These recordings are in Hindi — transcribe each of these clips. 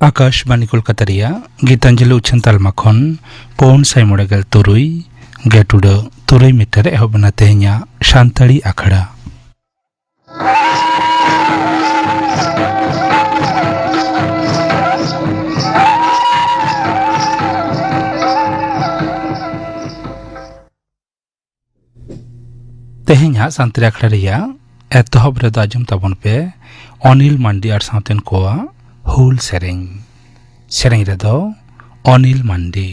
आकाशवाणी कोलकाता गीतांजलि उछन तालमा खन पौन साई मोड़ेगल तुरुई गेटुडो तुरुई मीटर एहबना तेहኛ शांताड़ी आखड़ा तेहኛ शांताड़ी आखड़ा रिया एतहब रे दाजम ताबन पे अनिल मांडी आर साथेन कोआ हुल सेरेंग रेदो अनिल मांडी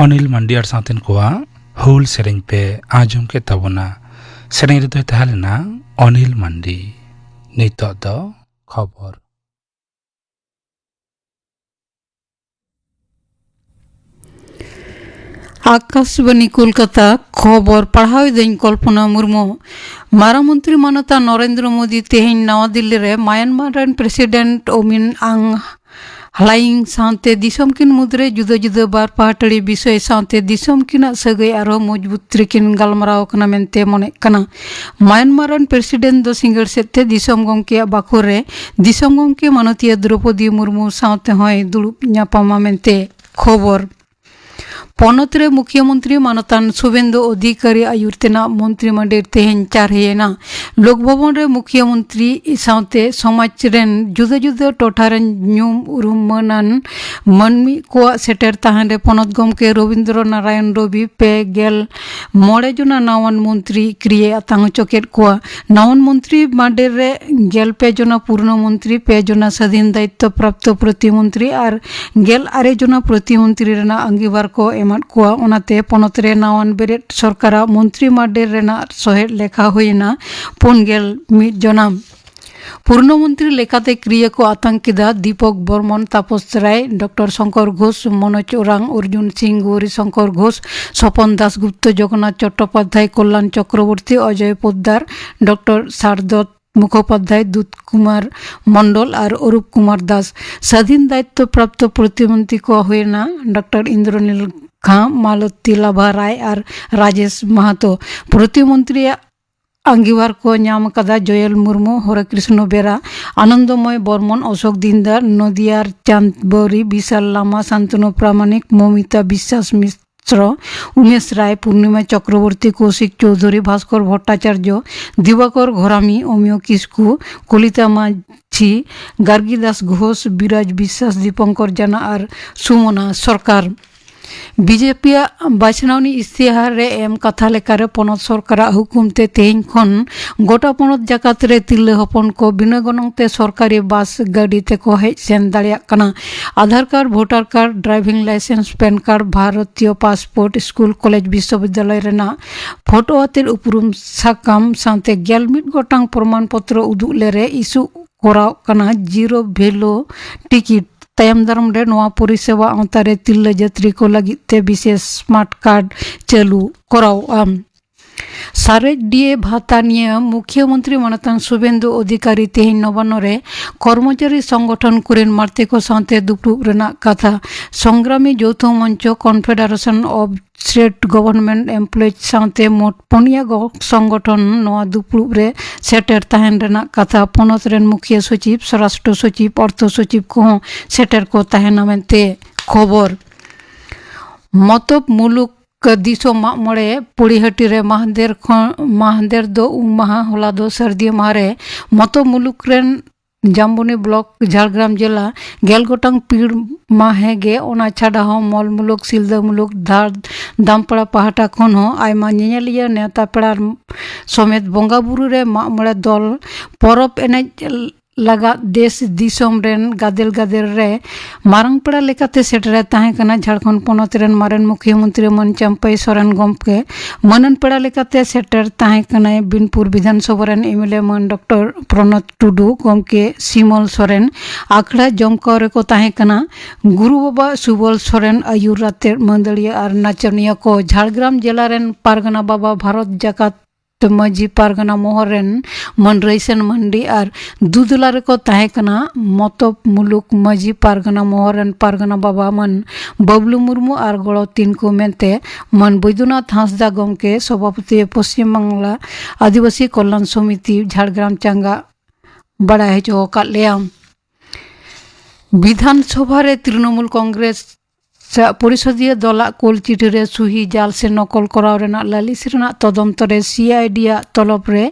अनिल मांडी और साथेन कोआ हुल सेरेंग पे आजम के तबना सेरेंग रे तहलेना अनिल मांडी नितो दो खबर आकाशवाणी कोलकाता खबर पढ़ाई दिन कल्पना मुर्मू मारामंत्री मानता नरेंद्र मोदी तेहन नवा दिल्ली रे म्यांमार प्रेसिडेंट ओमिन आंग ᱦᱟᱞᱟᱭᱤᱝ ᱥᱟᱶᱛᱮ ᱫᱤᱥᱚᱢ ᱠᱤᱱ ᱢᱩᱫᱽᱨᱮ ᱡᱩᱫᱟᱹ ᱡᱩᱫᱟᱹ ᱵᱟᱨ ᱯᱟᱦᱴᱟᱲᱤ ᱵᱤᱥᱚᱭ ᱥᱟᱶᱛᱮ ᱫᱤᱥᱚᱢ ᱠᱤᱱᱟᱜ ᱥᱟᱹᱜᱟᱹᱭ ᱟᱨᱦᱚᱸ ᱢᱚᱡᱽᱵᱩᱛ ᱨᱮᱠᱤᱱ ᱜᱟᱞᱢᱟᱨᱟᱣ ᱠᱟᱱᱟ ᱢᱮᱱᱛᱮ ᱢᱚᱱᱮᱜ ᱠᱟᱱᱟ। ᱢᱟᱭᱟᱱᱢᱟᱨ ᱨᱮᱱ ᱯᱨᱮᱥᱤᱰᱮন্ট ᱫᱚ ᱥᱤᱸᱜᱟᱹᱲ ᱥᱮᱫᱛᱮ ᱫᱤᱥᱚᱢ ᱜᱚᱢᱠᱮᱭᱟᱜ ᱵᱟᱠᱷᱳᱞ ᱨᱮ ᱫᱤᱥᱚᱢ ᱜᱚᱢᱠᱮ ᱢᱟᱱᱚᱛᱤᱭᱟᱹ ᱫᱨᱚᱯᱚᱫᱤ ᱢᱩᱨᱢᱩ ᱥᱟᱶᱛᱮ ᱦᱚᱸᱭ ᱫᱩᱲᱩᱵ ᱧᱟᱯᱟᱢᱟ ᱢᱮᱱᱛᱮ ᱠᱷᱚᱵᱚᱨ। ᱯᱚᱱᱚᱛ ᱨᱮ ᱢᱩᱠᱷᱤᱭᱟᱹᱢᱚᱱᱛᱨᱤ ᱢᱟᱱᱚᱛᱟᱱ ᱥᱩᱵᱮᱱᱫᱩ ᱚᱫᱷᱤᱠᱟᱨী ᱟᱭᱩᱨ ᱛᱮᱱᱟᱜ ᱢᱚᱱᱛᱨᱤ ᱢᱚᱸᱰᱚᱞ ᱛᱮᱦᱮᱧ ᱪᱟᱨᱦᱮᱭᱮᱱᱟ। ᱞᱳᱠ ᱵᱷᱚᱵᱚᱱ ᱨᱮ ᱢᱩᱠᱷᱤᱭᱟᱹᱢᱚᱱᱛᱨᱤ ᱥᱟᱶᱛᱮ ᱥᱚᱢᱟᱡᱽ ᱨᱮᱱ ᱡᱩᱫᱟᱹ ᱡᱩᱫᱟᱹ ᱴᱚᱴᱷᱟ ᱨᱮᱱ ᱧᱩᱢ ᱩᱨᱩᱢ ᱢᱟᱹᱱᱟᱱ ᱢᱟᱹᱱᱢᱤ ᱠᱚᱣᱟᱜ ᱥᱮᱴᱮᱨ ᱛᱟᱦᱮᱱ ᱨᱮ ᱯᱚᱱᱚᱛ ᱜᱚᱢᱠᱮ ᱨᱚᱵᱤᱱᱫᱨᱚ ᱱᱟᱨᱟᱭᱚᱱ ᱨᱚᱵᱤ ᱯᱮᱜᱮᱞ ᱡᱚᱱᱟ ᱱᱟᱣᱟᱱ ᱢᱚᱱᱛᱨᱤ ᱠᱨᱤᱭᱮ ᱟᱛᱟᱝ ᱦᱚᱪᱚ ᱠᱮᱫ ᱠᱚᱣᱟ। ᱱᱟᱣᱟᱱ ᱢᱚᱱᱛᱨᱤ ᱢᱚᱸᱰᱚᱞ ᱨᱮ 12 ᱡᱚᱱᱟ ᱯᱩᱨᱱᱚ ᱢᱚᱱᱛᱨᱤ, 2 ᱡᱚᱱᱟ ᱥᱟᱹᱫᱷᱤᱱ ᱫᱟᱭᱤᱛᱛᱚ ᱯᱨᱟপ্ত ᱯᱨᱚᱛᱤᱢᱚন্ত্রী ᱟᱨ 16 ᱡᱚᱱᱟ ᱯᱨᱚᱛᱤᱢᱚন্ত্রী ᱨᱮᱱᱟᱜ ᱟᱸᱜᱤᱵᱷᱟᱨ ᱠᱚ ᱮᱢᱟᱫ ᱠᱚᱣᱟ। ᱚᱱᱟᱛᱮ ᱯᱚᱱᱚᱛ ᱨᱮ ᱱᱟᱣᱟᱱ ᱵᱮᱨᱮᱫ ᱥᱚᱨᱠᱟᱨᱟᱜ ᱢᱚᱱᱛᱨᱤ ᱢᱚᱸᱰᱚᱞ ᱨᱮᱱᱟᱜ ᱥᱚᱦᱮᱫ ᱞᱮᱠᱷᱟ ᱦᱩᱭᱮᱱᱟ 51 ᱡᱚᱱᱟ। पूर्ण मंत्री लेखाते क्रिया को आतंक किदा दीपक बर्मन, तापस राय, डॉक्टर शंकर घोष, मनोज ओरांग, अर्जुन सिंह, गौरी शंकर घोष, स्वपन दासगुप्त, जगन्नाथ चट्टोपाध्याय, कल्याण चक्रवर्ती, अजय पोद्दार, डॉक्टर शारदत्त मुखोपाध्याय, दूत कुमार मंडल और अरूप कुमार दास। स्वाधीन दायित्व प्राप्त प्रतिमंत्री को हुए डॉक्टर इंद्रनील खां, मालती लाभा राय और राजेश महतो। प्रतिमंत्री अंगीवार को नाम कदा जयल मुर्मू, हरकृष्ण बेरा, आनंदमय बर्मन, अशोक दिनदार, नदियार चांद बौरी, विशाल लामा, शांतनु प्रामाणिक, ममिता विश्वास मिश्र, उमेश राय, पूर्णिमा चक्रवर्ती, कौशिक चौधरी, भास्कर भट्टाचार्य, दिवाकर घरामी, अमिय किस्कू, कलिता माझी, गार्गीदास घोष, विराज विश्वास, दीपंकर जाना और सुमना सरकार। बीजेपी बाछनावनी इस्तिहार रे एम कथा लेकारे पनत सरकार हुकुमते तेहेñ खन गोटा पनत जाकात रे तिरले हपन को बिना गनंगते सरकारी बस गाड़ी ते को हेज सेन दाड़िया कना। Aadhaar card, voter card, driving license, PAN card, भारतीय पासपोर्ट, स्कूल कॉलेज विश्वविद्यालय रेना फोटो आते उपरुम साकाम साथे 11 गोटांग प्रमाण पत्र उदुग लेरे इशू कराव कना जीरो भेलो टिकिट। तायम दाराम रे नोआ परिसेवा आवतारे तिरले जात्री को लगिते विशेष स्मार्ट कार्ड चालू कराव आम। सारे डीए भाता निये मुख्यमंत्री मानतान शुभेंदु अधिकारी तेहेñ नवान्न रे कर्मचारी संगठन कुरेन मारते को साथे दुपुब रेना कथा। संग्रामी यौथ मंच confederation of state government employees साथे मोट 5 संगठन नोआ दुपुब रे सेटर ताहेन रेना कथा। पनत रेन मुखिया सचिव, स्वराष्ट्र सचिव, अर्थ सचिव को सेटर को ताहेना मेनते खबर। मतब मुलुक दिसो मागमड़े पुड़ीहाटी रे महादेर दो उमाहा होला दो सर्दी मारे मतो मुलुक रेन जाम्बुनी ब्लॉक झाड़ग्राम जिला 11 गोटांग पीड़ माहे गे ओना छाड़ा हो मल मुलुक, सिलदा मुलुक, धार दामपड़ा पहाटा खन हो आयमा नेनेलिया नेता पेड़ा समेत बंगा बुरु रे मागमड़े दल परब एनेज लगा देश दिसोम रेन गादेल गादेल रे मारंग पेड़ा लेकाते सेटरे ताहें कना झारखंड पनत रेन मारेन मुख्यमंत्री मन चंपई सोरेन गमके मनन पेड़ा लेकाते सेटर ताहें कना बिनपुर विधानसभा रेन एमएलए मन डॉक्टर प्रणत टुडू गमके सिमल सोरेन आखड़ा जमकाव रे को ताहें कना गुरु बाबा सुबल सोरेन आयुर राते मंदड़िया और नाचनिया को झारग्राम जिला रेन पारगना बाबा भारत जाकात मजी पारगना मोहर रेन मन रईसन मंडी और दुदला रे को ताहें कना मतब मुलुक मजी पारगना मोहर रेन पारगना बाबा मन बबलू मुर्मू और गड़ो 3 को मेनते मन बैद्यनाथ हांसदा गमके सभापति पश्चिम बांगला आदिवासी कल्याण समिति झाड़ग्राम चांगा बड़ा हेचो कालेया। विधानसभा रे तृणमूल कांग्रेस परिषदीय दल कोल चिठी रे सुही जाल से नकल कराव रेना लालिस रेना तदंत रे सीआईडी तलब रे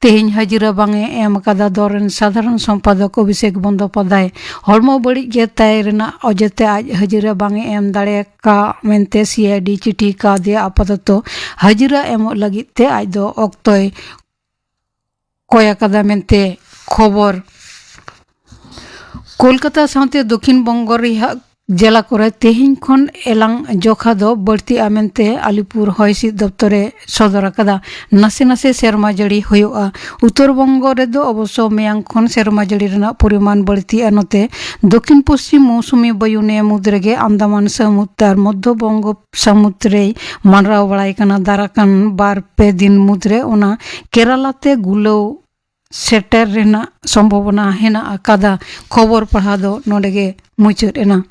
तेहेñ हाजिरा बांगे एम कदा दरेन साधारण सम्पादक अभिषेक बंदोपाध्याय हड़मो बड़ी गे ताय रेना अजेते आज हाजिरा बांगे एम दाड़े का मेनते सीआईडी चिठी का दे आपातत हाजिरा एम लगिते आज दो अक्तय कया कदा मेनते खबर। कोलकाता साथे दक्षिण बंग रेहा जिला करे तेहेñ खन एलांग जोखा दो बढ़ती आमेनते आलिपुर हयसी दफ्तरे सदर कदा। नासे नासे सेरमा जड़ी होयोआ। उत्तर बंग रे दो अवश्य मेयांग खन सेरमा जड़ी रेना परिमाण बढ़ती अनते दक्षिण पश्चिम मौसुमी बायुने मुद्रेगे अंडमान समुद्र और मध्य बंग समुद्रे मानराव बड़ाई कना दाराकान 2-3 दिन मुद्रे ओना केरालाते गुलो सेटर रेना संभावना हेना आकादा खबर पढ़ा दो नोडेगे मुचाद एना।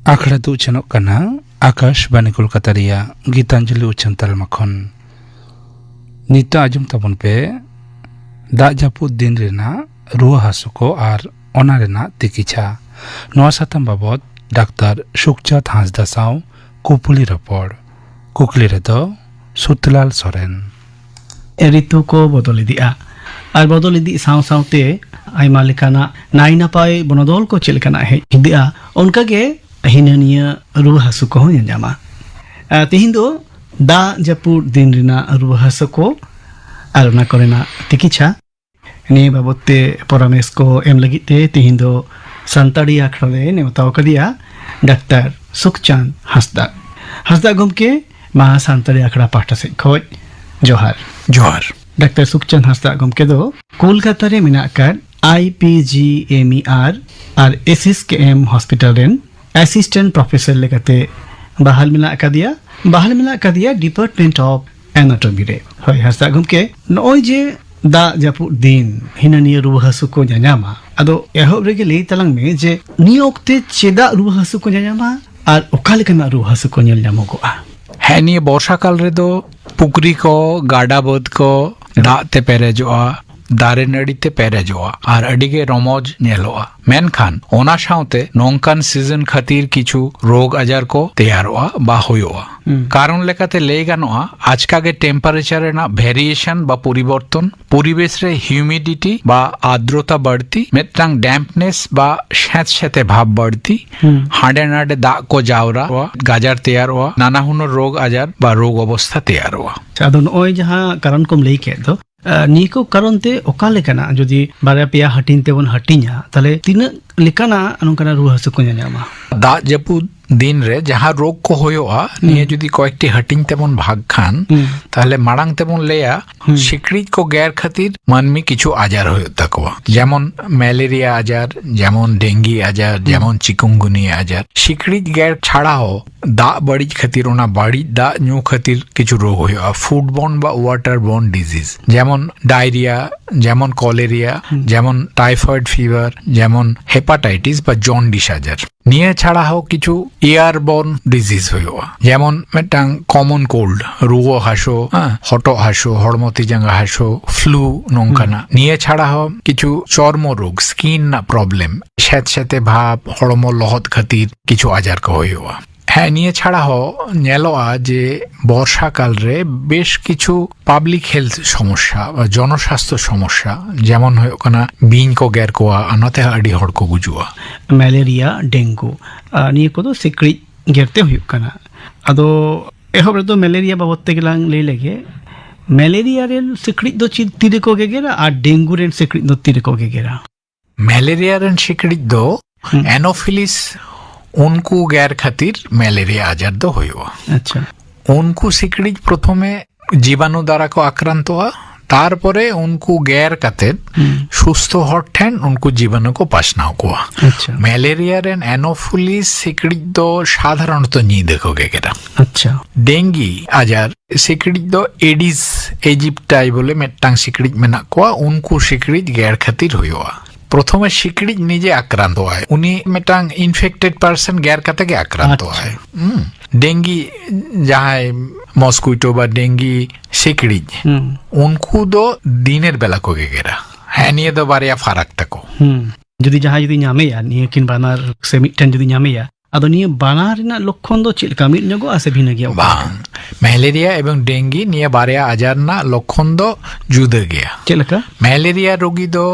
आखड़ा दो उछनोग कना आकाशवाणी कोलकाता रिया गीतांजलि उछन तालमा खन निता आजम ताबन पे दाग जापुद दिन रेना रुआ हासु को आर ओना रेना तिकिछा नोआ साताम बाबद डाक्टर सुखचाँद हांसदा साव कुपुली रपड़ कुकली रेदो सुतलाल सोरेन। ऋतु को बदल इदिया और बदल इदी साव सावते आयमा लेकाना नाई नापाय बनोदल को चेल लेकाना हेज इदिया उनका के हिनानिया रुआ हासु को हो जामा तेहिं दो दा जापुद दिन रेना रुआ हासु को आर ओना करेना तिकिछा निये बाबते परामर्श को एम लगिते तेहिं दो संताड़ी आखड़ा ले नेवताव कदिया डाक्टर सुखचाँद हांसदा गमके महा संताड़ी आखड़ा पाठा से खोज जोहार जोहार डाक्टर सुखचाँद हांसदा गमके दो कोलकाता रे मेनाक कार IPGMER और SSKM हॉस्पिटल रेन असिस्टेंट प्रोफेसर लेकाते बहाल मिला कदिया डिपार्टमेंट ऑफ एनाटॉमी रे होय हांसदा गमके नय जे दा जापुद दिन हिनानिया रुआ हासु को जानामा आदो एहोब रेगे लई तलांग में जे निय ओक्ते चेदा रुआ हासु को जानामा और ओका लेकाना रुआ हासु को नेल ᱧᱟᱢᱚᱜᱚᱜᱼᱟ। है निये बर्षा काल रे दो पुकरी को गाडा बद को दाग ते पेरेजोआ दारे नड़ी ते पेरेजोआ और अडिगे रमोज नेलोआ मेनखान ओना साउते नोंकान सीजन खातिर किछु रोग आजार को तैयारोआ बा होयोआ कारण लेकाते लई गानोआ आजका के टेम्पारेचर रेना वेरिएशन बा परिवर्तन परिवेश रे ह्यूमिडिटी बा आर्द्रता बढ़ती मेटांग डैम्पनेस बा शेते भाव बढ़ती हांडे नाडे दाग को जावरा गाजार तैयारोआ नाना हुनर रोग आजार बा रोग अवस्था तैयारोआ। आदो नय जहां कारण कोम लई के दो निको कारण ते ओका लेकाना जदि बारे पेया हटिन तेबन हटिnya ताले तीन लेकाना अनुकाना रुआ हासु को ᱧᱟᱢᱟ दाग जापुद दिन रे जहाँ रोग को होयोआ निये जुदी कয়েকটি हटिंग तेबन भाग खान ताहले माड़ांग तेबन लेया सिकड़ी को गैर खातिर मानमी किछु आजार होयो ताकोआ जेमन ম্যালেরিয়া आजार जेमन डेंगी आजार जेमन चिकुनगुनिया आजार सिकड़ी गैर छाड़ा हो दाग बड़िज खातिर ओना बड़िज दाग न्यू खातिर किछु रोग होयोआ फूडबॉर्न बा वाटरबॉर्न डिजीज जेमन डायरिया जेमन कलेरिया जेमन टाइफয়েড फीवर जेमन हेपाटाइटिस बा जॉन्डिस आजार निये छाड़ा हो किछु एयरबॉर्न डिजीज होयोआ जेमन मेटांग कॉमन कोल्ड रुओ हासो हटो हासो हड़मती जांगा हासो फ्लू नोंकाना निये छाड़ा हो किछु चर्म रोग स्किन ना प्रॉब्लम शेते भाव हड़मो लहत खातिर किछु आजार को होयोआ। হ্যাঁ নিয়ে ছাড়া নেলোয়া যে বর্ষাকাল রে বেশ কিছু পাবলিক হেলথ সমস্যা বা জনস্বাস্থ্য সমস্যা যেমন হয় ওখানে বিন কো গ্যার কোয়া আনাতে আডি হড় কো গুজুয়া ম্যালেরিয়া ডেঙ্গু নিয়ে কোদো সিকড়ি গেরতে হুᱭᱩᱜ ᱠᱟᱱᱟ ᱟᱫᱚ ᱮᱦᱚᱵ ᱨᱮᱫᱚ ᱢᱮᱞᱮᱨᱤয়া ᱵᱟᱵᱚᱫ ᱛᱮ ᱜᱮᱞᱟᱝ ᱞᱟᱹᱭ ᱞᱮᱜᱮ ᱢᱮᱞᱮᱨᱤয়া ᱨᱮᱱ ᱥᱤᱠᱲᱤᱡ ᱫᱚ ᱛᱤᱨᱮ ᱠᱚ ᱜᱮᱜᱮᱨᱟ ᱟᱨ ᱰᱮঙ্গু ᱨᱮᱱ ᱥᱤᱠᱲᱤᱡ ᱫᱚ ᱛᱤᱨᱮ ᱠᱚ ᱜᱮᱜᱮᱨᱟ ম্যালেরিয়া রেন সিকড়িজ দো এনোফিলিস उनको गैर खातिर ম্যালেরিয়া आजार दो होयो। अच्छा उनको सिकड़िज प्रथमे जीवाणु द्वारा को आक्रांत हुआ तारपरे उनको गैर काते सुस्थ हर ठेन उनको जीवाणु को पासनाव को अच्छा ম্যালেরিয়া रेन एनोफिलिस सिकड़िज दो साधारणत नी देखो गेरा। अच्छा डेंगी आजार सिकड़िज दो एडिस इजिप्टाई बोले मेटांग सिकड़िज मेना को उनको सिकड़िज गैर खातिर होयोआ। प्रथमे सिकड़िज निजे आक्रांत है उनी मेटांग इनफेक्टेड पर्सन गैर काते के आक्रांत है डेंगी जहाँ मस्कुइटो बा डेंगी सिकड़िज उनको दो दिनेर बेला को गेरा है निये दो बारिया फाराक तको जदि जहाँ जदि ᱧᱟᱢᱮᱭᱟ निये किन बानार से मिटन जदि ᱧᱟᱢᱮᱭᱟ आदो निये बानार रेना लक्षण दो चिलका मिट ᱧᱚᱜᱚ आसे भिन्न गया बांग ম্যালেরিয়া এবং ডেঙ্গি নিয়ে বারিয়া আজার না লক্ষণ দো जुदा गया चेलका ম্যালেরিয়া रोगी दो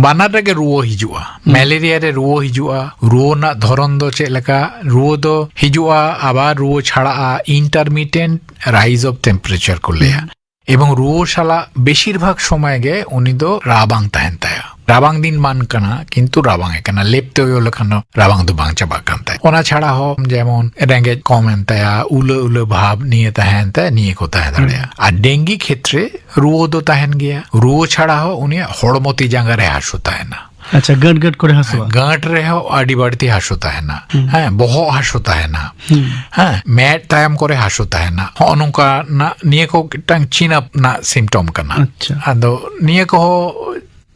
बानार रेगे रुओ हिजुआ ম্যালেরিয়া रे रुओ हिजुआ रुओ ना धरन दो चेलका रुओ दो हिजुआ आबार रुओ छाड़ा इंटरमिटेंट राइज ऑफ टेम्पारेचर को लेया एवं रुओ शाला बेशिरभाग समय गे उनी दो राबांग तहन ताया राबांग दिन मान कना किंतु राबांग है कना लेपते हुए लखनो राबांग दो बांग चाबा कांता है ओना छाड़ा हो जेमन रेंगेज कमेंट ताया उले उले भाव निये तहन ताया निये को तहन दाड़िया आ डेंगी क्षेत्रे रुओ दो तहन गया रुओ छाड़ा हो उनी हड़मती जांगा रे हासु तहना ᱟᱪᱪᱷᱟ ᱜᱟᱹᱴ ᱠᱚᱨᱮ ᱦᱟᱥᱩᱣᱟ गांठ रहे आड़ी बढ़ती हासो तहना हैं बहो हासो तहना हैं मेट तायम करे हासो तहना हो नोंका ना निये को टांग चिनअप ना सिम्टम कना अच्छा आदो निये को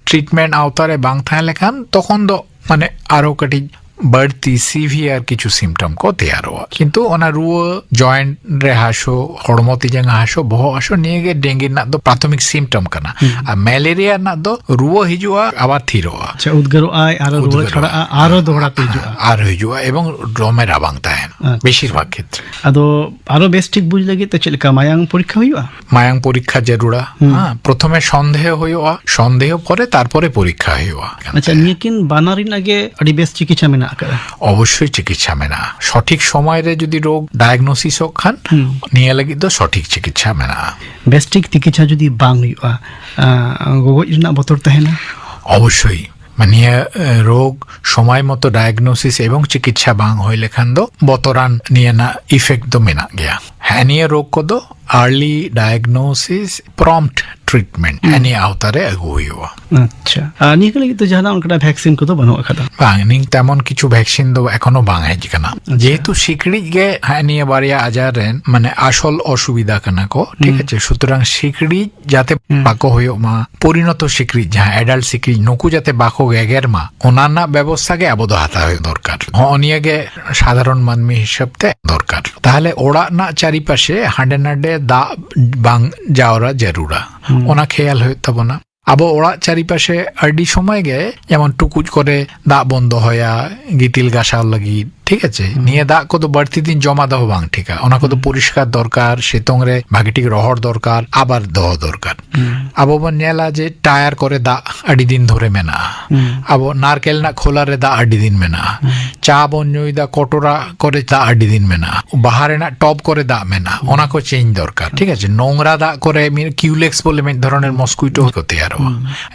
ट्रीटमेंट आवतारे बांग थाय लेखान तखन दो माने आरो कटी बढ़ती सीवियर किछु सिम्टम को तैयार हुआ किंतु ओना रुआ जॉइंट रे हासो हड़मोती जंगा हासो बहो हासो निये के डेंगू ना दो प्राथमिक सिम्टम कना आ मलेरिया ना दो रुआ हिजुआ आबार थीरोआ अच्छा उद्गारो आय आरो रुआ छड़ा आरो दोहरा ते हिजुआ आरो हिजुआ एवं रोमे राबांग ताहेन बेशिरभाग क्षेत्र आदो आरो बेस ठीक बुझ लगी तो चलका मायांग परीक्षा हुआ मायांग परीक्षा जरूरा हां प्रथमे सन्देह हुआ सन्देह परे तारपरे परीक्षा हुआ अच्छा नियकिन बानारिन आगे अडी बेस चिकित्सा में অবশ্যই চিকিৎসা মেনা সঠিক সময়ে যদি রোগ ডায়াগনোসিস খান নিয়ে লাগি তো সঠিক চিকিৎসা মেনা বেস ঠিক চিকিৎসা যদি বাং হইয়া গগজ রিনা বতর তাহেনা অবশ্যই মানে রোগ সময় মতো ডায়াগনোসিস এবং চিকিৎসা বাং হইলে খান দো বতরান নিয়ে না ইফেক্ট দো মেনা গিয়া হ্যাঁ নিয়ে রোগ কো দো আর্লি ডায়াগনোসিস প্রম্পট ट्रीटमेंट एनी आवतारे अगु हुआ अच्छा निक लगी तो जहां उनका वैक्सीन को तो बनो खदा बांग निंग तेमन किछु वैक्सीन दो एखनो बांग है जिकना जेहेतु सिकड़ी गे हानिया बारिया आजारेन माने आसल असुविधा कना को ठीक আছে সুতরাং সিকড়ি যাতে বাকো হইও মা পরিণত সিকড়ি যা অ্যাডাল্ট সিকড়ি নকু যাতে বাকো গেগের মা অন্যান্য ব্যবস্থাকে আবদ্ধ হাতা হয় দরকার অনিয়াগে সাধারণ মানবী হিসাবতে দরকার তাহলে ওড়া না চারিপাশে হাঁডে নাডে দা বাং যাওরা জরুরা ওনা খেয়াল হয়ে তবে না আবো ওড়া চারিপাশে আডি সময় গে যেমন টুকুজ করে দা বন্ধ হয়া গিতিল গাছাও লাগি ঠিক আছে নিয়ে দা কত বাড়তি দিন জমা দাও বাং ঠিক ওনা কত পরিষ্কার দরকার সেতংরে ভাগিটিক রহর দরকার আবার দহ দরকার আবো বন নেলা যে টায়ার করে দা আডি দিন ধরে মেনা আবো নারকেল না খোলারে দা আডি দিন মেনা চা বঞ্জই দা কটোরা করে দা আডি দিন মেনা বাহারে না টপ করে দা মেনা ওনা কো চেঞ্জ দরকার ঠিক আছে নোংরা দা করে কিউলেক্স বলে এক ধরনের মস্কুইটো হতে আর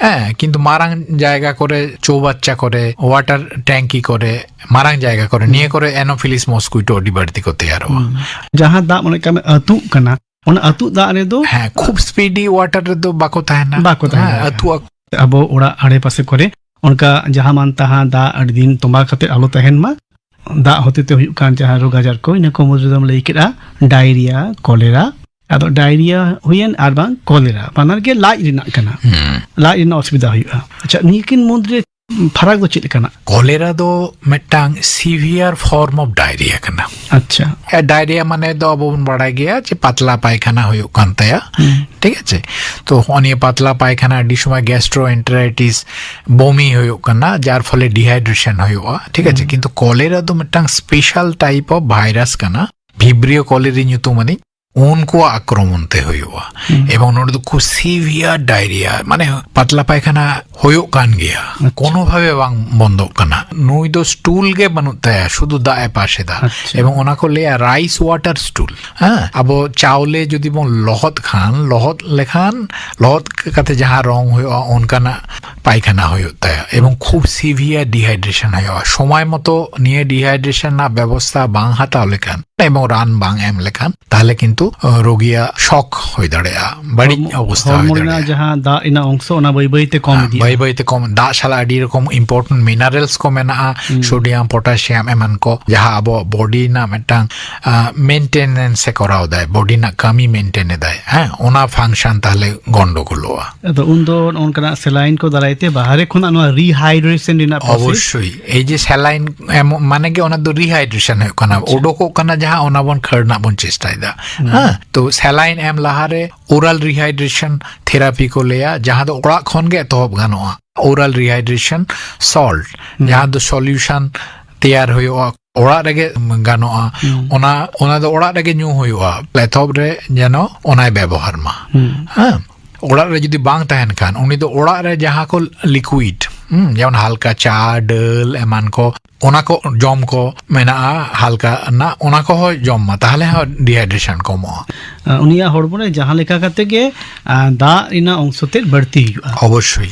হ্যাঁ কিন্তু মারাং জায়গা করে চৌবাচ্চা করে ওয়াটার ট্যাঙ্কি করে মারাং জায়গা করে নিয়ে করে এনোফিলিস মস্কুইটো ডিবার্তি করতে আর जहां दा मने का अतु कना ओना अतु दा रे दो হ্যাঁ খুব স্পিডি ওয়াটার রে দো বাকো তাহেনা अतु अबो ओड़ा आड़े पासे करे उनका जहां मानता हां दा अड दिन तोमा खते आलो तहन मा दा होते ते हुयु कान जहां रोग आजार को इना को मजुदम लई केरा डायरिया कॉलेरा आदो डायरिया हुयन आर बांग कॉलेरा बानर के लाइ रिना कना लाइ रिना असुविधा हुयु अच्छा निकिन मुद्रे फराक दो चित कना कॉलेरा दो मिटांग सीवियर फॉर्म ऑफ डायरिया कना अच्छा डायरिया माने दो अब बढ़ा गया जे पतला पायखाना हुयो कांतया ठीक है तो অনিয়ে পাতলা পায়খানা আডি সময় গ্যাস্ট্রোএন্টারাইটিস বমি হইও কানা যার ফলে ডিহাইড্রেশন হইও ঠিক আছে কিন্তু কলেরা তো মিটাং স্পেশাল টাইপ অফ ভাইরাস কানা ভিব্রিও কলেরি নিতু মানে उनको आक्रमणते हुआ एवं नोड तो खूब सीवियर डायरिया माने पतला पायखाना होयो कान गया कोनो भावे बांग बंद कना नुई दो स्टूल के बनुता है शुद्ध दाए पाशे दा एवं ओना को ले राइस वाटर स्टूल हां अब चावले जदि बन लहत खान लहत लेखान लहत कते जहां रंग होयो उनका ना पायखाना होता है एवं खूब सीवियर डिहाइड्रेशन होयो समय मतो निये डिहाइड्रेशन ना व्यवस्था बांग हाता लेखान এবং রান বাং এম লেখান তাহলে কিন্তু রোগিয়া শক হয়ে দাঁড়ায় বাড়ি অবস্থা হয়ে দাঁড়ায় जहां दा इना अंश ओना बई-बईते कम दिया बई-बईते कम दा शाला आडी रकम इंपोर्टेंट मिनरल्स को मेना सोडियम पोटेशियम एमन को जहां अब बॉडी ना मिटांग मेंटेनेंस से कराओ दाय बॉडी ना कमी मेंटेन दाय हां ओना फंक्शन ताहले गंडगोलवा तो उन दो उनका सेलाइन को दलाइते बाहरे खुना नो रिहाइड्रेशन दिना অবশ্যই এই যে স্যালাইন মানে কি ওনা তো রিহাইড্রেশন হয় কানা ওডোকো কানা जहां ओना बन खरना बन चेष्टा दा हां तो सैलाइन एम लहारे ओरल रिहाइड्रेशन थेरापी को लेया जहां दो ओड़ा खन गे तो गानोआ ओरल रिहाइड्रेशन सॉल्ट जहां दो सॉल्यूशन तैयार होयो ओड़ा रेगे गानोआ ओना ओना दो ओड़ा रेगे न्यू होयो प्लेथोब रे जनो ओनाय व्यवहार मा हां ओड़ा रे जदि बांग तहन खान उनी दो ओड़ा रे जहां को लिक्विड যেমন হালকা চা ডাল এমান কো ওনা কো জম কো মেনা হালকা না ওনা কো হয় জম তাহলে ডিহাইড্রেশন কম উনিয়া হড়বনে জাহাঁ লেখা কাতে গে দা ইনা অংশতে বাড়তি অবশ্যই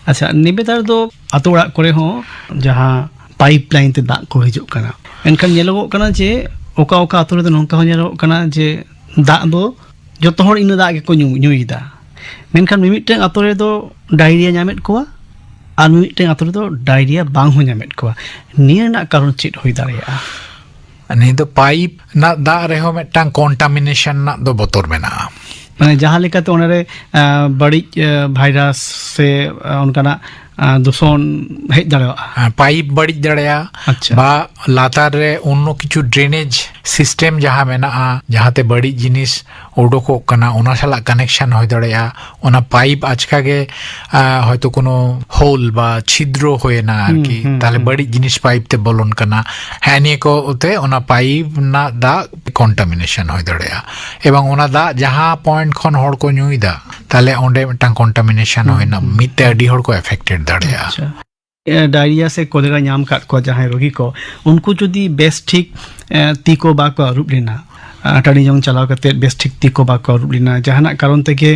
আচ্ছা নিবেদার দো আতোড়া করে হো জাহাঁ পাইপলাইন তে দা কো হিজুক কানা এনখান ñelogok কানা যে ওকা ওকা আতোরে দো নংকা ñelogok কানা যে দা দো joto hor ina da ge ko ñuida মেনখান মিমিটং আতোরে দো ডায়রিয়া ñamet কোয়া ᱟᱨ ᱢᱤᱫᱴᱮᱱ ᱟᱛᱳ ᱨᱮᱫᱚ ᱰᱟᱭᱨᱤᱭᱟ ᱵᱟᱝ ᱦᱚᱸ ᱧᱟᱢᱮᱫ ᱠᱚᱣᱟ ᱱᱤᱭᱟᱹ ᱨᱮᱱᱟᱜ ᱠᱟᱨᱚᱱ ᱪᱮᱫ ᱦᱩᱭ ᱫᱟᱲᱮᱭᱟᱜᱼᱟ? ᱱᱤᱭᱟᱹ ᱫᱚ ᱯᱟᱭᱤᱯ ᱨᱮᱱᱟᱜ ᱫᱟᱜ ᱨᱮᱦᱚᱸ ᱢᱤᱫᱴᱟᱝ ᱠᱚᱱᱴᱟᱢᱤᱱᱮᱥᱚᱱ ᱨᱮᱱᱟᱜ ᱫᱚ ᱵᱚᱛᱚᱨ ᱢᱮᱱᱟᱜᱼᱟ। ᱢᱟᱱᱮ ᱡᱟᱦᱟᱸ ᱞᱮᱠᱟᱛᱮ ᱚᱱᱟᱨᱮ ᱵᱟᱹᱲᱤᱡ ᱵᱷᱟᱭᱨᱟᱥ ᱥᱮ ᱚᱱᱠᱟᱱᱟᱜ ᱫূষᱚᱱ ᱦᱮᱡ ᱫᱟᱲᱮᱭᱟᱜᱼᱟ। পাইপ বাড়ি দাঁড়ায়া আচ্ছা। বা লাতার রে অন্য কিছু ড্রেনেজ সিস্টেম যাহা মেনাআ যাহাতে বাড়ি জিনিস ওডোকোক কানা ওনা সালা কানেকশন হয়ে দাঁড়ায়া ওনা পাইপ আজকাগে হয়তো কোনো হোল বা ছিদ্র হয়ে না আর কি তাহলে বাড়ি জিনিস পাইপতে বলন কানা হ্যাঁ নিয়ে কোতে ওনা পাইপ না দা কন্টামিনেশন হয়ে দাঁড়ায়া এবং ওনা দা যাহা পয়েন্ট খন হড় কো ñuই দা তাহলে ওন্ডে মিটাং কন্টামিনেশন হয় না মিতে আডি হড় কো এফেক্টেড দাঁড়ায়া डायरिया से कोलेरा नाम काट को जहाँ रोगी को उनको जुदी बेस ठीक ती को बा को रूप लेना टाड़ी जंग चलाव करते बेस ठीक ती को बा को रूप लेना जहाँ ना कारण तक के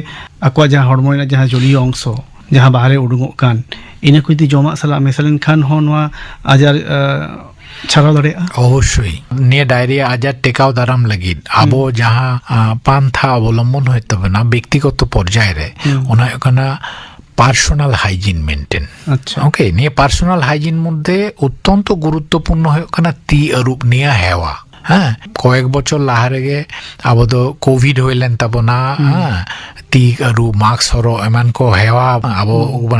अक्वा जहाँ हॉर्मोन जहाँ जलीय अंशो जहाँ बाहरे उड़ुंगो कान इन्हें कोई ती जोमा सला मिसलन खान होनवा आजार छाड़ा दौड़ेगा অবশ্যই নিয়ে ডায়রিয়া আজার টেকাও দারাম লাগি আবো যাহা পান্থা অবলম্বন হইতে হবে না ব্যক্তিগত পর্যায়ে রে ওনা ওখানে পার্সোনাল হাইজিন মেনটেন আচ্ছা ওকে নিয়ে পার্সোনাল হাইজিন মধ্যে অত্যন্ত গুরুত্বপূর্ণ হয়ে ওখানে তি রূপ নিয়ে হেওয়া হ্যাঁ কয়েক বছর লাহারেগে আবো তো কোভিড হইলেন তাবো না হ্যাঁ তি রু মাস্ক হরো এমন কো হেওয়া আবো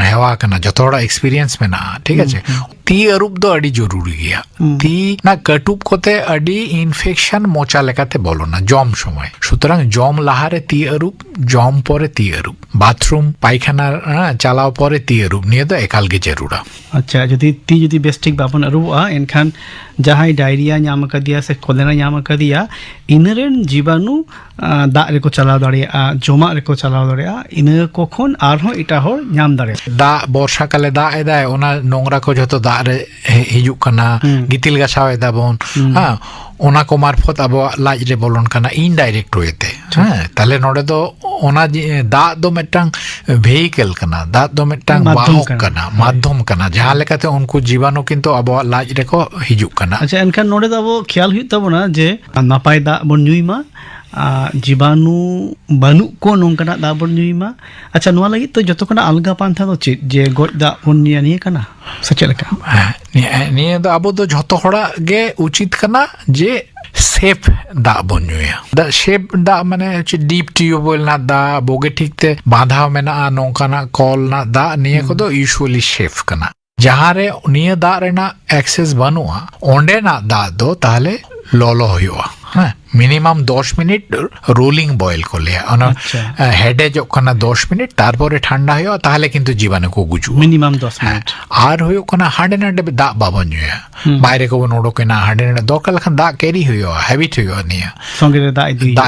হেওয়া কানা যত বড় এক্সপেরিয়েন্স মেনা ঠিক আছে তি রূপ দো আডি জরুরি গিয়া তি না কাটুপ কোতে আডি ইনফেকশন মোচা লেখাতে বলো না জম সময় সুতরাং জম লাহারে তি রূপ জম পরে তি রূপ বাথরুম পায়খানা চালাও পরে তি রূপ নিয়ে তো একালগে জরুরা अच्छा यदि ती यदि बेस ठीक बाबन अरुआ एनखान जहाँ डायरिया नाम कर दिया से कोलेरा नाम कर दिया इनरेन जीवाणु दाग रेको चलाव दाड़िया जोमा रेको चलाव दाड़िया इन को खन आरहों इटा हो नाम दाड़िया दा बर्षा काले दा एदा ओना नोंगरा को जतो दा रे हिजुक कना गितिल गाछाव एदा बोन हां ओना को मार्फत अब लाज रे बोलन कना इनडायरेक्ट होते हां ताले नोडे दो ओना दा दो मिटांग वेहिकल कना दा दो मिटांग वाहक कना माध्यम कना जहां लेकाते उनको जीवाणु किंतु अब लाज रे को हिजुक कना अच्छा एनखान नोडे दो ख्याल हुई तबना जे नापाय दा बन ᱧᱩᱭᱢᱟ जीवाणु बानु को नोंकना दा बन ᱧᱩᱭᱢᱟ अच्छा नुआ लगी तो जतो कना अलगा पांथा दो चेत जे गोज दा बन ᱧᱩᱭᱟ कना सचेल का निये दो अब दो जतो हड़ा गे उचित कना जे सेफ दा बन ᱧᱩᱭᱟ दा सेफ दा माने डीप टिউবওয়েল ना दा बोगे ठीकते बाधा मेना नोंकना कॉल ना दा निये को दो यूजुअली सेफ कना जहाँ रे निये दा रेना एक्सेस बनुआ ओंडे ना दा दो ताहले लॉलो हुआ हाँ मिनिमाम 10 मिनट रोलिंग बॉयल को लिया हेडे जो कना 10 मिनट तारपरे ठंडा हुआ ताहले किंतु जीवाणु को गुजु मिनिमाम 10 मिनट आर हुयो कना हाडे नाडे दा बाबन हुआ बाहरे को नोडो केना हाडे नाडे दोकल लखन दा केरी हुयो हैबिट हुयो निया संगे रे दा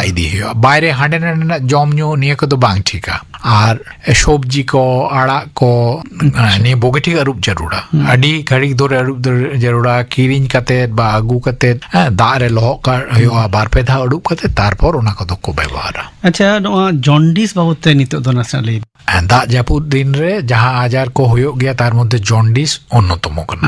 इदी हुयो बाहरे हाडे नाडे जम न्यू निया को तो बांग ठीका आर सब्जी को आड़ा को निया बोगे ठीक रूप जरूरा अडी घड़ी दोरे रूप जरूरा किरिंज कते बा आगु कते दा रे लोह का हुयो बार पे धा उडुक कते तारपर ओना को दो को व्यवहार अच्छा नोआ जॉन्डिस बाबते नितो दो नासले दा जापुद दिन रे जहां आजार को हुयो गया तार मध्य जॉन्डिस अन्यतम कना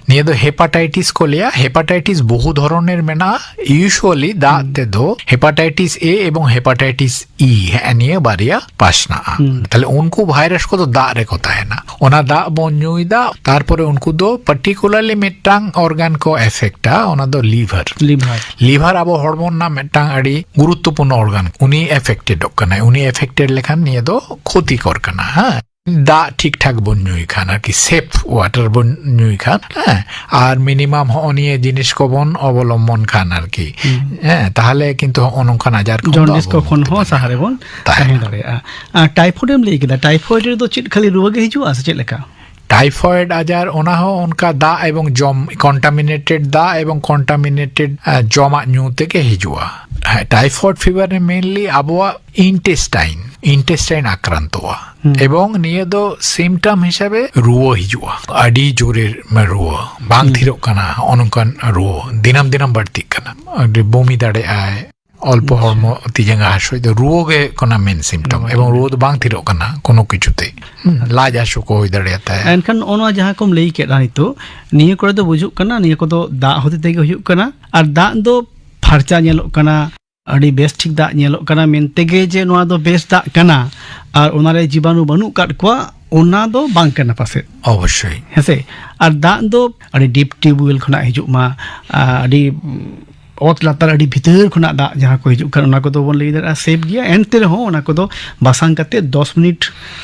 निये दो हेपाटाइटिस को लिया हेपाटाइटिस बहु धरनेर मेना यूजुअली दा ते दो हेपाटाइटिस ए एवं हेपाटाइटिस ई निये बारिया पासना ताहले उनको भाइरास को तो दा रे कोता है ना ओना दा बन ᱧᱩᱭदा तारपरे उनको दो पर्टिकुलरली मिटांग ऑर्गन को एफेक्टा ओना दो लिवर अब हॉर्मोन ना मिटांग अड़ी गुरुत्वपूर्ण ऑर्गन उनी एफेक्टेड कना उनी एफेक्टेड लेखान निये दो ক্ষতিকর कना हां दा ठीक ठाक बन ᱧᱩই खान कि सेफ वाटर बन ᱧুই खान আর মিনিমাম অনিয়ে জিনিস को बन অবলম্বন খান আর কি তাহলে কিন্তু অনংখান আজার জন্ডিস কখন হ সাহারে বন তাহে ধরে টাইফয়েড এম লেই কিদা টাইফয়েড রে তো চিট খালি রোগ হিজু আছে চে লেখা टाइफॉइड आजार ओना हो उनका दा एवं जम कंटामिनेटेड दा एवं कंटामिनेटेड जमा ᱧᱩ থেকে হিজুয়া টাইফয়েড ফিভার রে মেইনলি আবওয়া ইন্টেস্টাইন আক্রান্ত হওয়া এবং নিয়ে দো সিমটম হিসাবে রুয়ো হিজুয়া আডি জোরের রুয়ো বাং থিরক কানা অনঙ্কান রুয়ো দিনাম বাড়তি কানা বমি দাঁড়ে আয় অল্প হরম তিজাঙ্গা হাসো রুয়োগে কোনা মেন সিমটম এবং রুয়ো তো বাং থিরক কানা কোনো কিছুতে लाज आशो को हुई दड़ियाता है एनखान ओना जहां कोम लई के रानी तो निये करे दो बुजुक कना निये को दो दा होते तेगे हुयुक कना और दा दो फारचा नेलोक कना अडी बेस ठीक दा नेलोक कना मेनतेगे जे नोआ दो बेस दा कना और ओनारे जीवाणु बानु काट कोआ ᱚᱱᱟ ᱫᱚ ᱵᱟᱝ ᱠᱟᱱᱟ ᱯᱟᱥᱮ অবশ্যই ᱦᱮᱸᱥᱮ ᱟᱨ ᱫᱟᱜ ᱫᱚ ᱟᱹᱰᱤ ᱰᱤᱯ ᱴᱤউᱵᱣᱮᱞ ᱠᱷᱚᱱᱟᱜ ᱦᱤᱡᱩᱜ ᱢᱟ ᱟᱹᱰᱤ ᱚᱛ ᱞᱟᱛᱟᱨ ᱟᱹᱰᱤ ᱵᱷᱤᱛᱟᱹᱨ ᱠᱷᱚᱱᱟᱜ ᱫᱟᱜ ᱡᱟᱦᱟᱸ ᱠᱚ ᱦᱤᱡᱩᱜ ᱠᱟᱱ ᱚᱱᱟ ᱠᱚᱫᱚ ᱵᱚᱱ ᱞᱟᱹᱭ ᱫᱟᱲᱮᱭᱟᱜᱼᱟ ᱥᱮফ ᱜᱮᱭᱟ ᱮᱱᱛᱮ ᱨᱮᱦᱚᱸ ᱚᱱᱟ ᱠᱚᱫᱚ ᱵᱟᱥᱟᱝ ᱠᱟᱛᱮ 10 মিনিট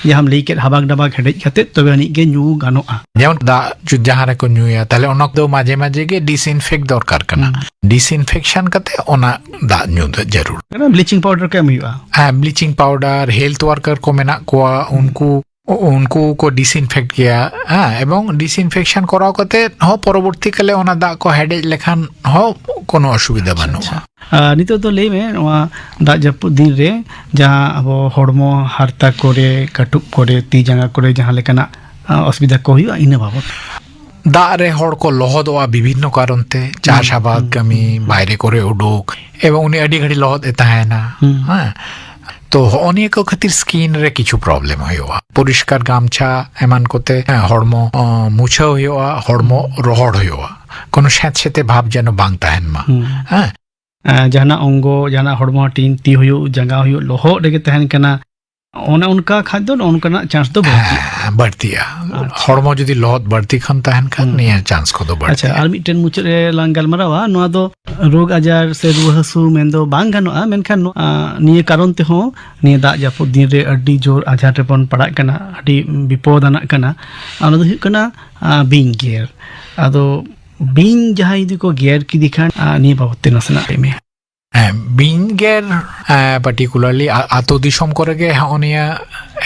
ᱡᱟᱦᱟᱸᱢ ᱞᱟᱹᱭ ᱠᱮᱫ ᱦᱟᱵᱟᱜ ᱰᱟᱵᱟᱜ ᱦᱮᱰᱮᱡ ᱠᱟᱛᱮ ᱛᱚᱵᱮ ᱟᱹᱱᱤᱡ ᱜᱮ ᱧᱩ ᱜᱟᱱᱚᱜᱼᱟ যেমন দাগ যাহার রেকো ᱧᱩᱭᱟ তাহলে অনেক দো মাঝে মাঝে গে ডিসইনফেক্ট দরকার কানা ডিসইনফেকশন কাতে ওনা দাগ ᱧᱩ ᱫᱚ ᱡᱟᱹᱨᱩᱲ ব্লিচিং পাউডার কে ᱮᱢ ᱦᱩᱭᱩᱜᱼᱟ হ্যাঁ ব্লিচিং পাউডার হেলথ ওয়ার্কার কো মেনা কোয়া उनको को डिसइनफेक्ट किया हाँ एवं डिसइनफेक्शन कराव कते हो परवर्ती काले ओना दाग को हेडेज लेखान हो कोनो असुविधा बानुआ नितो तो लई में नोआ दाग जापुद दिन रे जहां अबो हड़मो हारता करे काटुब करे ती जांगा करे जहां लेकाना असुविधा को हुआ इना बाबत दाग रे हड़ को लहदोआ विभिन्न कारणते चाषाबाद कामी बाहरे करे उडुक एवं उनी अडी घड़ी लहद ए ताहेना हाँ तो अनेक को खातिर स्किन रे किछु प्रॉब्लम होयोआ परिष्कार गामछा एमान कोते हड़मो मुछा होयोआ हड़मो रोहड़ होयोआ कोनो सेत सेते भाव जेनो बांग ताहेन मा हां जहाना अंगो जहाना हड़मो टीन ती होयो जंगा होयो लोहो रेगे तहन कना ओना उनका खाद्य उनका चांस तो बढ़तिया हड़मो जदी लहद बढ़ती खन तहन खान निया चांस को तो बढ़ती अच्छा आर मिटन मुचरे लांग गलमरावा नोआ दो रोग आजार से रुआ हसु मेंदो बांग गानोआ मेनखान निये कारण ते हो निये दाग जापुद दिन रे अड्डी जोर आजार रे बन पड़ा कना अड्डी विपदानक कना ओना दो हुयु कना बिंग गेर आदो बिंग जहां इदी को गेर की दिखान निये बाबते नसना में बिंगेर पार्टिकुलरली आतो दिसम करे गे हनिया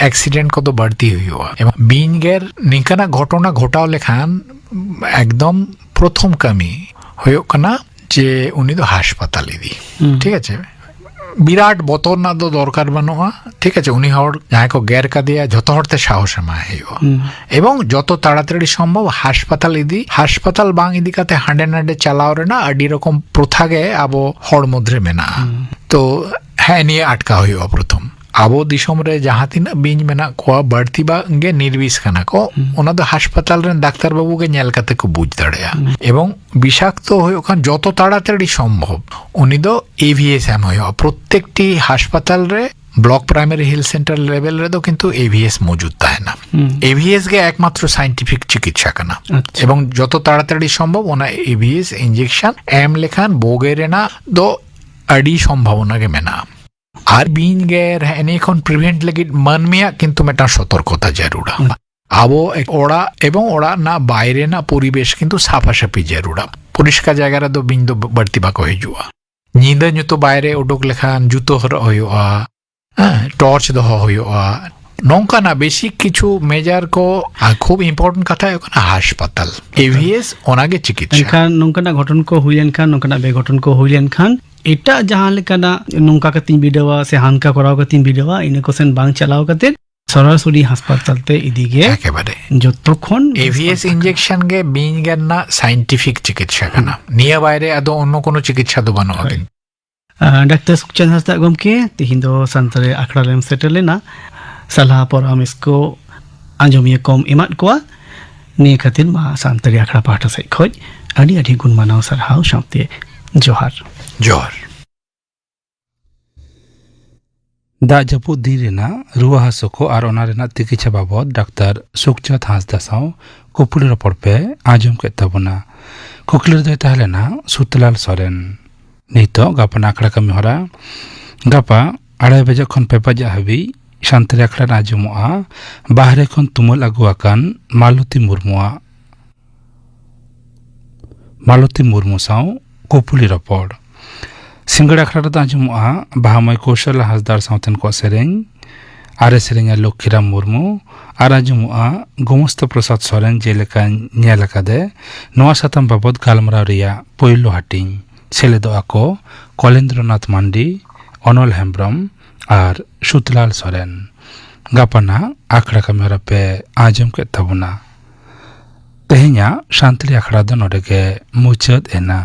एक्सीडेंट को तो बढ़ती हुई हुआ बिंगेर निकाना घटना घटाव लेखान एकदम प्रथम कमी होयो कना जे उनी दो हासपाताल इदी ठीक है বিরাট বতর না তো দরকার বানোয়া ঠিক আছে উনি হর যাই কো গের কা দিয়া যত হরতে সাহস মা হেও এবং যত তাড়াতাড়ি সম্ভব হাসপাতাল ইদি হাসপাতাল বাং ইদি কাতে হান্ডে নাডে চালাও রে না আডি রকম প্রথাগে আবো হর মধ্যে মেনা তো হ্যাঁ নিয়ে আটকা হইও প্রথম আবো দিশম রে যাহা তিনা বিঞ্জ মেনা কোয়া বাড়তি বা গে নির্বিষ কানা কো ওনা তো হাসপাতাল রে ডাক্তার বাবু কে নেল কাতে কো বুঝ দাঁড়ায়া এবং বিষাক্ত হয়ে ওখান যত তাড়াতাড়ি সম্ভব উনি তো এভিএসএম হয়ে প্রত্যেকটি হাসপাতাল রে block primary health centre level রে তো কিন্তু এভিএস মজুদ থাকে না এভিএস গে একমাত্র সাইন্টিফিক চিকিৎসা কানা এবং যত তাড়াতাড়ি সম্ভব ওনা এভিএস ইনজেকশন এম লেখান बोगे ना दो अड़ी সম্ভাবনা গে মেনা আর বিন গের এনেখন প্রিভেন্ট লাগি মানমিয়া কিন্তু মেটা সতর্কতা জরুরা আবো ওড়া এবং ওড়া না বাইরে না পরিবেশ কিন্তু সাফাসাফি জরুরা পরিষ্কার জায়গারে তো বিন তো বাড়তি বাক হয়ে যাওয়া নিদা নিতো বাইরে ওডক লেখান জুতো হইয়া টর্চ দহ হইয়া নৌকা না বেশি কিছু মেজার কো খুব ইম্পর্টেন্ট কথা ওখানে হাসপাতাল এভিএস ওনাগে চিকিৎসা এখান নৌকানা ঘটন কো হইলেন খান নৌকানা বেঘটন কো হইলেন খান এটা জাহাं लेकाना नौका कतिन बिडवा से हानका कराव कतिन बिडवा इने कोसेन बांग चलाव कते सरासरि हासपाताल ते इदिगे एकेबारे যতক্ষণ এভিএস ইনজেকশন গে বিন গে না সাইন্টিফিক চিকিৎসা কানা নিয়া বাইরে আদো অন্য কোনো চিকিৎসা তো বানো হবে ডাক্তার সুখচাঁদ হাসদা গমকে তিহিন दो संतरे आखड़ा लेम सेटलेना सलाह परामर्श को आंजमिया कम एमात कोआ निये खातिर मा संतरे आखड़ा पाठा से खोज आडी आडी गुण मानाव सरहाव सामते जोहार जोहार दाग जापुद दिन रेना रुआ हासो को और ओना रेना चिकित्सा बाबद डाक्तार सुखचाँद हांसदा साव कुपली रपड़ पे आजम के तबना कुकलिर दय ताहलेना सुतलाल सोरेन नितो गापा आखड़ा कमी हरा गापा 2:30 बजे खन 5 बजे हाबी शांतरे आखड़ा आजमोआ बाहरे खन तुमल अगुआकान मालती मुर्मू साव कुपली रपड़ सिंगड़ आखड़ा आजमोआ बाहामय कौशल हासदार सावतेन को सेरें आरे सेरें लक्ष्मीराम मुर्मू और आजमोआ गोमस्त प्रसाद सोरेन जेलेका नेलकादे नवा सातम बाबद गालमराव रिया पहिलो हाटिंग सेलेदोआ को कलेन्द्रनाथ मांडी अनल हेम्ब्रम और सुतलाल सोरेन गापाना आखड़ा कमेरा पे आजम के तबना तेहेኛ शांतली आखड़ा दो नोडे के मुचद एना।